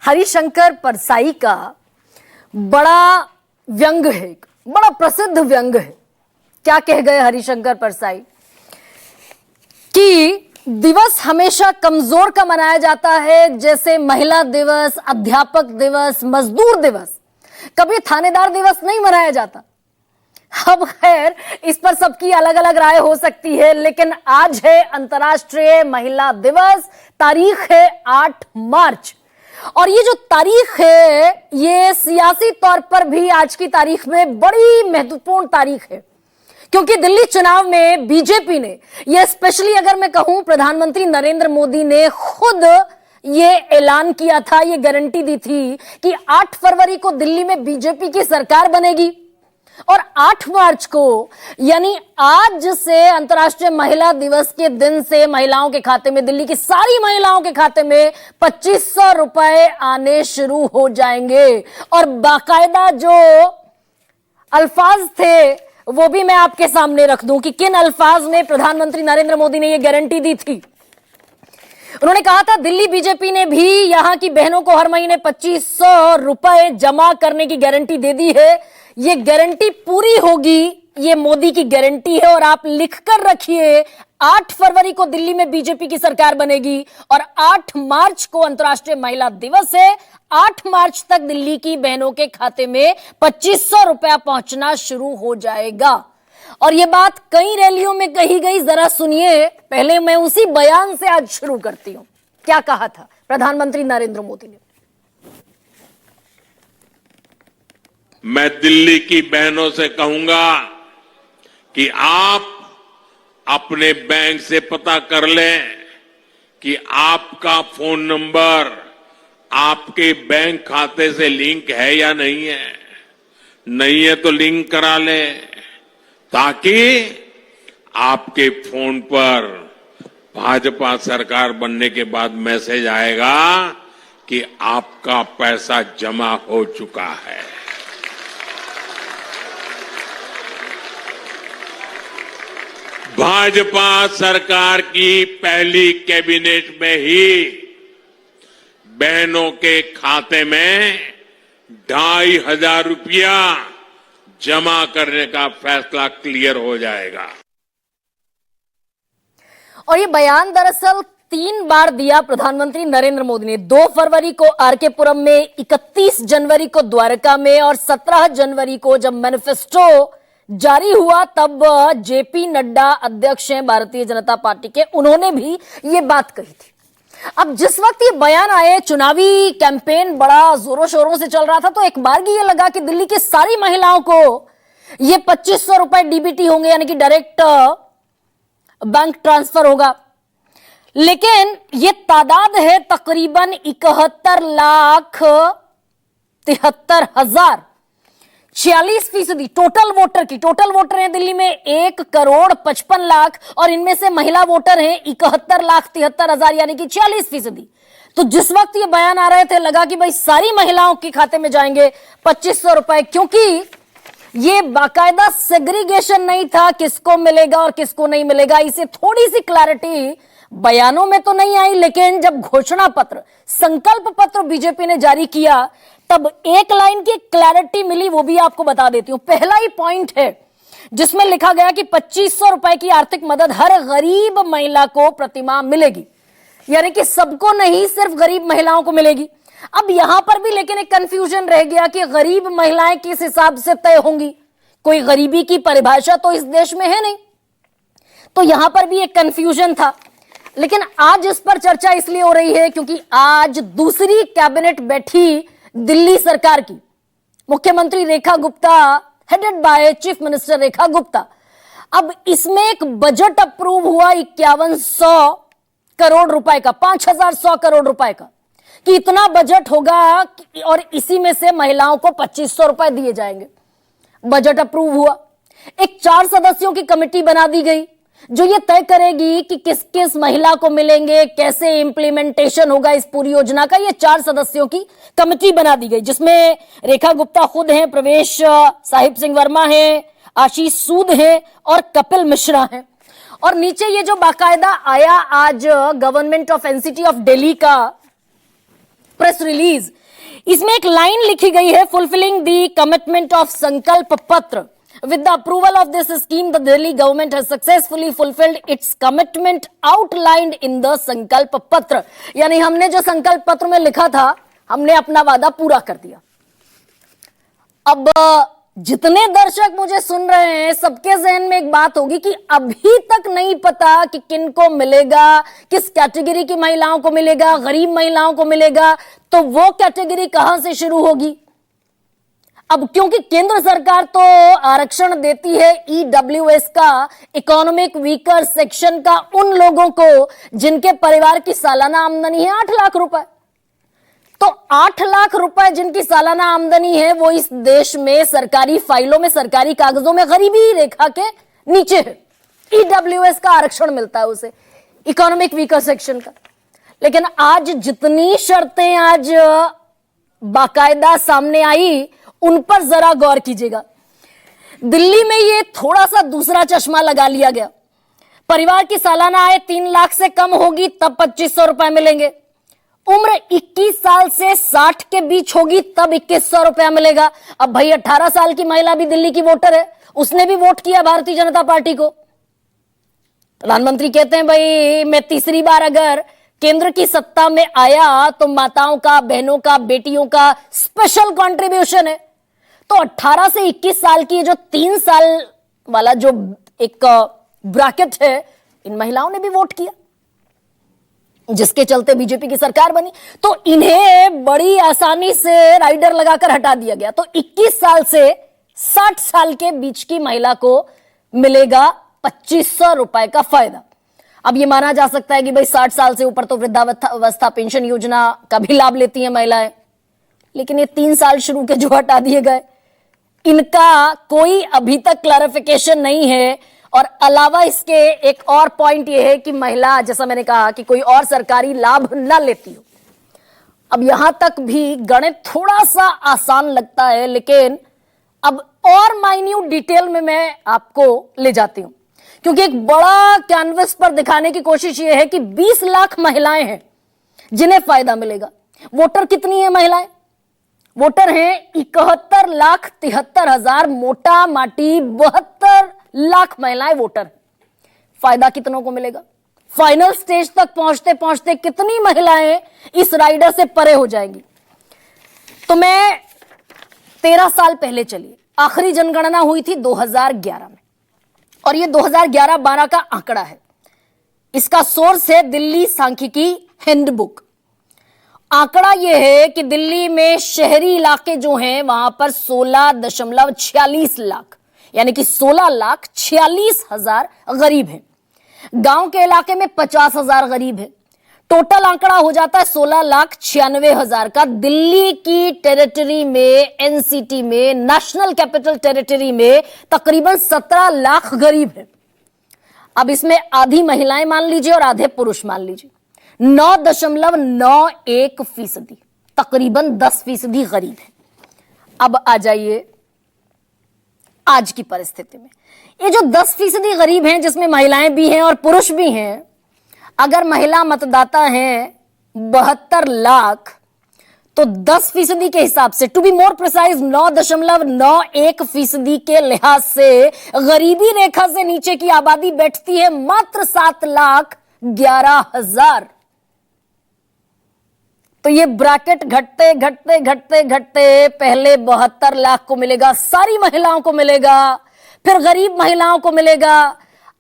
हरिशंकर परसाई का बड़ा व्यंग है, बड़ा प्रसिद्ध व्यंग है। क्या कह गए हरिशंकर परसाई कि दिवस हमेशा कमजोर का मनाया जाता है, जैसे महिला दिवस, अध्यापक दिवस, मजदूर दिवस, कभी थानेदार दिवस नहीं मनाया जाता। अब खैर इस पर सबकी अलग अलग राय हो सकती है, लेकिन आज है अंतर्राष्ट्रीय महिला दिवस, तारीख है 8 मार्च। और ये जो तारीख है ये सियासी तौर पर भी आज की तारीख में बड़ी महत्वपूर्ण तारीख है, क्योंकि दिल्ली चुनाव में बीजेपी ने, ये स्पेशली अगर मैं कहूं प्रधानमंत्री नरेंद्र मोदी ने खुद ये ऐलान किया था, ये गारंटी दी थी कि 8 फरवरी को दिल्ली में बीजेपी की सरकार बनेगी। और 8 मार्च को यानी आज से अंतर्राष्ट्रीय महिला दिवस के दिन से महिलाओं के खाते में, दिल्ली की सारी महिलाओं के खाते में 2500 रुपए आने शुरू हो जाएंगे। और बाकायदा जो अल्फाज थे वो भी मैं आपके सामने रख दूं कि किन अल्फाज में प्रधानमंत्री नरेंद्र मोदी ने यह गारंटी दी थी। उन्होंने कहा था दिल्ली बीजेपी ने भी यहां की बहनों को हर महीने 2500 रुपए जमा करने की गारंटी दे दी है। ये गारंटी पूरी होगी, ये मोदी की गारंटी है। और आप लिखकर रखिए 8 फरवरी को दिल्ली में बीजेपी की सरकार बनेगी और 8 मार्च को अंतर्राष्ट्रीय महिला दिवस है। 8 मार्च तक दिल्ली की बहनों के खाते में 2500 रुपया पहुंचना शुरू हो जाएगा। और यह बात कई रैलियों में कही गई, जरा सुनिए। पहले मैं उसी बयान से आज शुरू करती हूं। क्या कहा था प्रधानमंत्री नरेंद्र मोदी ने? मैं दिल्ली की बहनों से कहूंगा कि आप अपने बैंक से पता कर लें कि आपका फोन नंबर आपके बैंक खाते से लिंक है या नहीं है। नहीं है तो लिंक करा लें, ताकि आपके फोन पर भाजपा सरकार बनने के बाद मैसेज आएगा कि आपका पैसा जमा हो चुका है। भाजपा सरकार की पहली कैबिनेट में ही बहनों के खाते में 2500 रुपया जमा करने का फैसला क्लियर हो जाएगा। और ये बयान दरअसल 3 बार दिया प्रधानमंत्री नरेंद्र मोदी ने। 2 फरवरी को आरके पुरम में, 31 जनवरी को द्वारका में और 17 जनवरी को जब मैनिफेस्टो जारी हुआ तब जेपी नड्डा अध्यक्ष हैं भारतीय जनता पार्टी के, उन्होंने भी ये बात कही थी। अब जिस वक्त ये बयान आए, चुनावी कैंपेन बड़ा जोरों शोरों से चल रहा था, तो एक बार ये लगा कि दिल्ली की सारी महिलाओं को ये 2500 रुपए डीबीटी होंगे, यानी कि डायरेक्ट बैंक ट्रांसफर होगा। लेकिन ये तादाद है तकरीबन 71,73,000, 46% टोटल वोटर की। टोटल वोटर हैं दिल्ली में 1,55,00,000 और इनमें से महिला वोटर हैं 71,73,000, यानी कि 46%। तो जिस वक्त ये बयान आ रहे थे लगा कि भाई सारी महिलाओं के खाते में जाएंगे 2500 रुपए, क्योंकि ये बाकायदा सेग्रीगेशन नहीं था किसको मिलेगा और किसको नहीं मिलेगा। इसे थोड़ी सी क्लैरिटी बयानों में तो नहीं आई, लेकिन जब घोषणा पत्र, संकल्प पत्र बीजेपी ने जारी किया तब एक लाइन की क्लैरिटी मिली, वो भी आपको बता देती हूं। पहला ही पॉइंट है जिसमें लिखा गया कि 2500 रुपए की आर्थिक मदद हर गरीब महिला को प्रतिमाह मिलेगी, यानी कि सबको नहीं, सिर्फ गरीब महिलाओं को मिलेगी। अब यहां पर भी लेकिन एक कंफ्यूजन रह गया कि गरीब महिलाएं किस हिसाब से तय होंगी। कोई गरीबी की परिभाषा तो इस देश में है नहीं, तो यहां पर भी एक कंफ्यूजन था। लेकिन आज इस पर चर्चा इसलिए हो रही है क्योंकि आज दूसरी कैबिनेट बैठी दिल्ली सरकार की, मुख्यमंत्री Rekha Gupta, headed by chief minister Rekha Gupta. अब इसमें एक बजट अप्रूव हुआ 5100 करोड़ रुपए का, 5100 करोड़ रुपए का, कि इतना बजट होगा और इसी में से महिलाओं को 2500 रुपए दिए जाएंगे। बजट अप्रूव हुआ। एक 4 सदस्यों की कमेटी बना दी गई जो ये तय करेगी कि किस किस महिला को मिलेंगे, कैसे इंप्लीमेंटेशन होगा इस पूरी योजना का। ये 4 सदस्यों की कमेटी बना दी गई, जिसमें रेखा गुप्ता खुद हैं, प्रवेश साहिब सिंह वर्मा हैं, आशीष सूद हैं और कपिल मिश्रा हैं। और नीचे ये जो बाकायदा आया आज government of NCT of Delhi का प्रेस प्रेस रिलीज, इसमें एक लाइन लिखी गई है, फुलफिलिंग द कमिटमेंट ऑफ संकल्प पत्र। With the approval of this scheme, the Delhi government has successfully fulfilled its commitment outlined in the संकल्प पत्र। यानी हमने जो संकल्प पत्र में लिखा था, हमने अपना वादा पूरा कर दिया। अब जितने दर्शक मुझे सुन रहे हैं, सबके जहन में एक बात होगी कि अभी तक नहीं पता कि किनको मिलेगा, किस कैटेगरी की महिलाओं को मिलेगा, गरीब महिलाओं को मिलेगा, तो वो कैटेगरी कहां से शुरू होगी? अब क्योंकि केंद्र सरकार तो आरक्षण देती है ईडब्ल्यूएस का, इकोनॉमिक वीकर सेक्शन का, उन लोगों को जिनके परिवार की सालाना आमदनी है 8 लाख रुपए। तो 8 लाख रुपए जिनकी सालाना आमदनी है, वो इस देश में सरकारी फाइलों में, सरकारी कागजों में गरीबी रेखा के नीचे है। ईडब्ल्यूएस का आरक्षण मिलता है उसे, इकोनॉमिक वीकर सेक्शन का। लेकिन आज जितनी शर्तें आज बाकायदा सामने आई, उन पर जरा गौर कीजिएगा। दिल्ली में ये थोड़ा सा दूसरा चश्मा लगा लिया गया। परिवार की सालाना आय 3 लाख से कम होगी तब 2500 रुपए मिलेंगे। उम्र 21 साल से 60 के बीच होगी तब 2100 रुपया मिलेगा। अब भाई 18 साल की महिला भी दिल्ली की वोटर है, उसने भी वोट किया भारतीय जनता पार्टी को। प्रधानमंत्री कहते हैं भाई मैं तीसरी बार अगर केंद्र की सत्ता में आया तो माताओं का, बहनों का, बेटियों का स्पेशल कंट्रीब्यूशन है। तो 18 से 21 साल की जो 3 साल वाला जो एक ब्रैकेट है, इन महिलाओं ने भी वोट किया, जिसके चलते बीजेपी की सरकार बनी। तो इन्हें बड़ी आसानी से राइडर लगाकर हटा दिया गया। तो 21 साल से 60 साल के बीच की महिला को मिलेगा 2500 रुपए का फायदा। अब ये माना जा सकता है कि भाई 60 साल से ऊपर तो वृद्धावस्था पेंशन योजना का भी लाभ लेती हैं महिलाएं, लेकिन ये 3 साल शुरू के जो हटा दिए गए, इनका कोई अभी तक क्लैरिफिकेशन नहीं है। और अलावा इसके एक और पॉइंट ये है कि महिला, जैसा मैंने कहा, कि कोई और सरकारी लाभ ना लेती हो। अब यहां तक भी गणित थोड़ा सा आसान लगता है, लेकिन अब और माइन्यूट डिटेल में मैं आपको ले जाती हूं, क्योंकि एक बड़ा कैनवस पर दिखाने की कोशिश यह है कि 20 लाख महिलाएं हैं जिन्हें फायदा मिलेगा। वोटर कितनी है महिलाएं? वोटर हैं 71,73,000, मोटा माटी 72 लाख महिलाएं वोटर। फायदा कितनों को मिलेगा? फाइनल स्टेज तक पहुंचते पहुंचते कितनी महिलाएं इस राइडर से परे हो जाएंगी? तो मैं 13 साल पहले चलिए, आखिरी जनगणना हुई थी 2011 में, और ये 2011-12 का आंकड़ा है। इसका सोर्स है दिल्ली सांख्यिकी हैंडबुक। आंकड़ा यह है कि दिल्ली में शहरी इलाके जो हैं वहां पर 16.46 लाख, यानी कि 16,46,000 गरीब हैं। गांव के इलाके में 50,000 गरीब हैं। टोटल आंकड़ा हो जाता है 16,96,000 का। दिल्ली की टेरिटरी में, एनसीटी में, नेशनल कैपिटल टेरिटरी में तकरीबन 17 लाख गरीब हैं। अब इसमें आधी महिलाएं मान लीजिए और आधे पुरुष मान लीजिए। 9.91%, तकरीबन 10% गरीब है। अब आ जाइए आज की परिस्थिति में, ये जो 10% गरीब हैं, जिसमें महिलाएं भी हैं और पुरुष भी हैं, अगर महिला मतदाता हैं 72 लाख, तो 10% के हिसाब से, टू बी मोर प्रिसाइज 9.91% के लिहाज से गरीबी रेखा से नीचे की आबादी बैठती है मात्र 7,11,000। तो ये ब्रैकेट घटते घटते घटते घटते पहले 72 लाख को मिलेगा, सारी महिलाओं को मिलेगा, फिर गरीब महिलाओं को मिलेगा,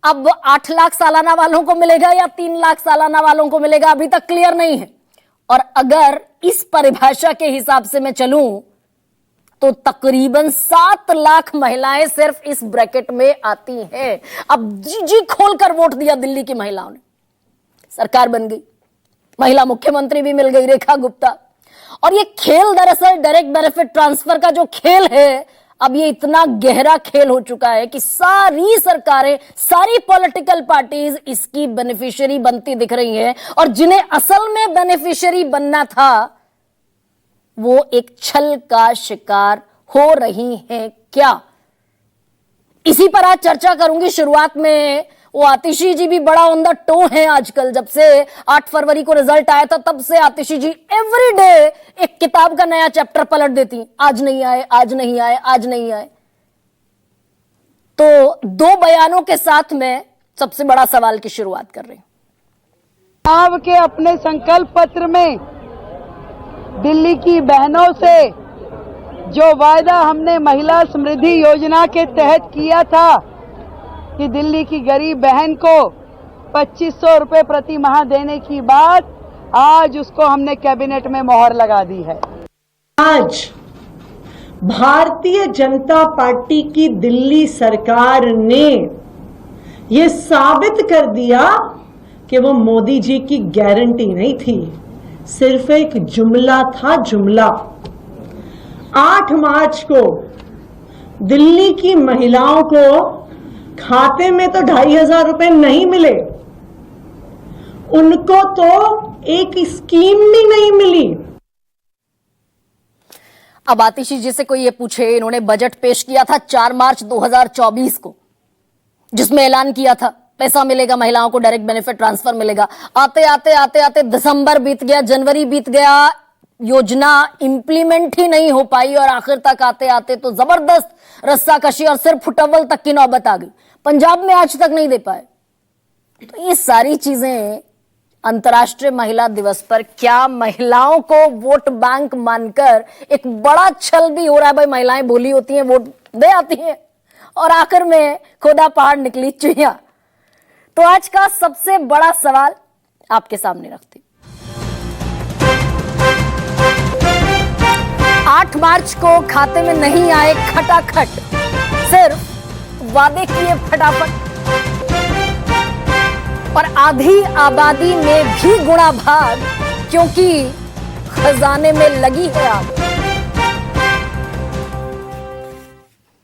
अब 8 लाख सालाना वालों को मिलेगा या 3 लाख सालाना वालों को मिलेगा, अभी तक क्लियर नहीं है। और अगर इस परिभाषा के हिसाब से मैं चलूं तो तकरीबन 7 लाख महिलाएं सिर्फ इस ब्रैकेट में आती हैं। अब जी खोलकर वोट दिया दिल्ली की महिलाओं ने, सरकार बन गई, महिला मुख्यमंत्री भी मिल गई, रेखा गुप्ता। और ये खेल दरअसल डायरेक्ट बेनिफिट ट्रांसफर का जो खेल है, अब ये इतना गहरा खेल हो चुका है कि सारी सरकारें, सारी पॉलिटिकल पार्टीज इसकी बेनिफिशियरी बनती दिख रही हैं, और जिन्हें असल में बेनिफिशियरी बनना था वो एक छल का शिकार हो रही हैं क्या? इसी पर आज चर्चा करूंगी। शुरुआत में वो आतिशी जी भी बड़ा ऑन द टो है आजकल। जब से 8 फरवरी को रिजल्ट आया था, तब से आतिशी जी एवरी डे एक किताब का नया चैप्टर पलट देती, आज नहीं आए, आज नहीं आए, आज नहीं आए। तो 2 बयानों के साथ में सबसे बड़ा सवाल की शुरुआत कर रही हूं। चुनाव के अपने संकल्प पत्र में दिल्ली की बहनों से जो वायदा हमने महिला समृद्धि योजना के तहत किया था कि दिल्ली की गरीब बहन को 2500 रुपए प्रति माह देने की बात, आज उसको हमने कैबिनेट में मोहर लगा दी है। आज भारतीय जनता पार्टी की दिल्ली सरकार ने ये साबित कर दिया कि वो मोदी जी की गारंटी नहीं थी, सिर्फ एक जुमला था, जुमला। 8 मार्च को दिल्ली की महिलाओं को खाते में तो 2500 रुपए नहीं मिले, उनको तो एक स्कीम भी नहीं मिली। अब आतिशी जी से कोई ये पूछे, इन्होंने बजट पेश किया था 4 मार्च 2024 को, जिसमें ऐलान किया था पैसा मिलेगा, महिलाओं को डायरेक्ट बेनिफिट ट्रांसफर मिलेगा। आते आते दिसंबर बीत गया, जनवरी बीत गया, योजना इंप्लीमेंट ही नहीं हो पाई और आखिर तक आते आते तो जबरदस्त रस्साकशी और सिर्फ फुटबॉल तक की नौबत आ गई। पंजाब में आज तक नहीं दे पाए। तो ये सारी चीजें अंतर्राष्ट्रीय महिला दिवस पर क्या महिलाओं को वोट बैंक मानकर एक बड़ा छल भी हो रहा है। भाई महिलाएं भोली होती हैं, वोट दे आती हैं और आखिर में खोदा पहाड़ निकली चुहिया। तो आज का सबसे बड़ा सवाल आपके सामने रखती। 8 मार्च को खाते में नहीं आए खटाखट, सिर्फ वादे किए फटाफट, और आधी आबादी में भी गुणा भाग, क्योंकि खजाने में लगी है आग।